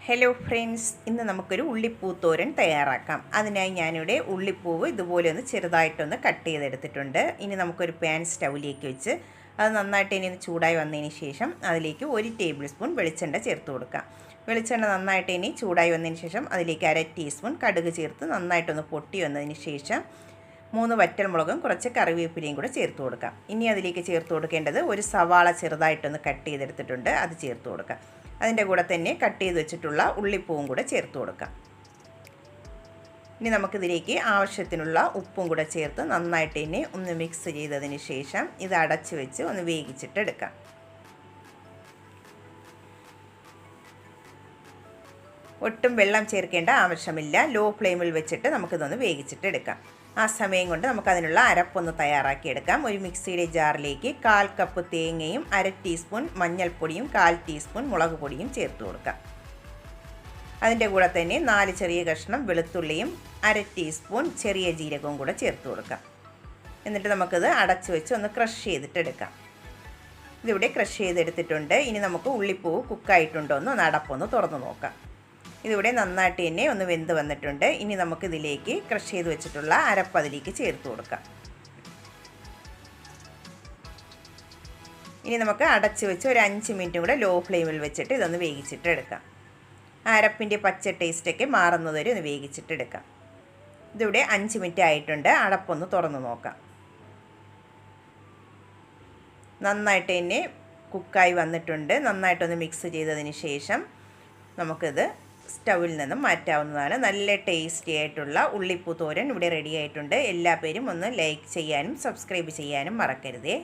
Hello friends, ഇന്ന് നമുക്കൊരു ഉള്ളിപ്പൂ തോരൻ തയ്യാറാക്കാം. അതിനായി ഞാനിവിടെ ഉള്ളിപ്പൂവ് ഇതുപോലെ ഒന്ന് ചെറുതായിട്ടൊന്ന് കട്ട് ചെയ്തെടുത്തിട്ടുണ്ട്. ഇനി നമുക്കൊരു പാൻ സ്റ്റൗവിലേക്ക് വെച്ച് അത് നന്നായിട്ട് ഇനി ഒന്ന് ചൂടായി വന്നതിന് ശേഷം അതിലേക്ക് 1 ടേബിൾ സ്പൂൺ വെളിച്ചെണ്ണ ചേർത്ത് കൊടുക്കാം. വെളിച്ചെണ്ണ നന്നായിട്ട് ഇനി ചൂടായി വന്നതിന് ശേഷം അതിലേക്ക് 1/2 ടീസ്പൂൺ കടുക് ചേർത്ത് നന്നായിട്ടൊന്ന് പൊട്ടി വന്നതിന് ശേഷം 3 വറ്റൽമുളകും കുറച്ച് കറിവേപ്പിലയും കൂടെ ചേർത്ത് കൊടുക്കാം. ഇനി അതിലേക്ക് ചേർത്ത് കൊടുക്കേണ്ടത് ഒരു സവാള ചെറുതായിട്ടൊന്ന് കട്ട് ചെയ്തെടുത്തിട്ടുണ്ട്, അത് ചേർത്ത് കൊടുക്കാം. അതിൻ്റെ കൂടെ തന്നെ കട്ട് ചെയ്ത് വെച്ചിട്ടുള്ള ഉള്ളിപ്പൂവും കൂടെ ചേർത്ത് കൊടുക്കാം. ഇനി നമുക്കിതിലേക്ക് ആവശ്യത്തിനുള്ള ഉപ്പും കൂടെ ചേർത്ത് നന്നായിട്ട് തന്നെ ഒന്ന് മിക്സ് ചെയ്തതിന് ശേഷം ഇത് അടച്ച് വെച്ച് ഒന്ന് വേവിച്ചിട്ടെടുക്കാം. ഒട്ടും വെള്ളം ചേർക്കേണ്ട ആവശ്യമില്ല. ലോ ഫ്ലെയിമിൽ വെച്ചിട്ട് നമുക്കിതൊന്ന് വേവിച്ചിട്ടെടുക്കാം. ആ സമയം കൊണ്ട് നമുക്കതിനുള്ള അരപ്പൊന്ന് തയ്യാറാക്കിയെടുക്കാം. ഒരു മിക്സിയുടെ ജാറിലേക്ക് 1/4 കപ്പ് തേങ്ങയും 1/2 ടീസ്പൂൺ മഞ്ഞൾപ്പൊടിയും 1/4 ടീസ്പൂൺ മുളക് പൊടിയും ചേർത്ത് കൊടുക്കാം. അതിൻ്റെ കൂടെ തന്നെ 4 ചെറിയ കഷ്ണം വെളുത്തുള്ളിയും 1/2 ടീസ്പൂൺ ചെറിയ ജീരകവും കൂടെ ചേർത്ത് കൊടുക്കാം. എന്നിട്ട് നമുക്കിത് അടച്ചു വെച്ച് ഒന്ന് ക്രഷ് ചെയ്തിട്ടെടുക്കാം. ഇതിവിടെ ക്രഷ് ചെയ്തെടുത്തിട്ടുണ്ട്. ഇനി നമുക്ക് ഉള്ളിപ്പൂവ് കുക്കായിട്ടുണ്ടോ എന്ന് അടപ്പൊന്ന് തുറന്ന് നോക്കാം. ഇതിവിടെ നന്നായിട്ട് തന്നെ ഒന്ന് വെന്ത് വന്നിട്ടുണ്ട്. ഇനി നമുക്കിതിലേക്ക് ക്രഷ് ചെയ്ത് വെച്ചിട്ടുള്ള അരപ്പ് അതിലേക്ക് ചേർത്ത് കൊടുക്കാം. ഇനി നമുക്ക് അടച്ച് വെച്ച് ഒരു 5 മിനിറ്റും കൂടെ ലോ ഫ്ലെയിമിൽ വെച്ചിട്ട് ഇതൊന്ന് വേവിച്ചിട്ടെടുക്കാം. അരപ്പിൻ്റെ പച്ച ടേസ്റ്റൊക്കെ മാറുന്നതുവരെ ഒന്ന് വേവിച്ചിട്ടെടുക്കാം. ഇതിവിടെ 5 മിനിറ്റ് ആയിട്ടുണ്ട്. അടപ്പൊന്ന് തുറന്ന് നോക്കാം. നന്നായിട്ട് തന്നെ കുക്കായി വന്നിട്ടുണ്ട്. നന്നായിട്ടൊന്ന് മിക്സ് ചെയ്തതിന് ശേഷം നമുക്കിത് സ്റ്റൗവിൽ നിന്നും മാറ്റാവുന്നതാണ്. നല്ല ടേസ്റ്റി ആയിട്ടുള്ള ഉള്ളിപ്പൂ തോരൻ ഇവിടെ റെഡി ആയിട്ടുണ്ട്. എല്ലാ പേരും ഒന്ന് ലൈക്ക് ചെയ്യാനും സബ്സ്ക്രൈബ് ചെയ്യാനും മറക്കരുതേ.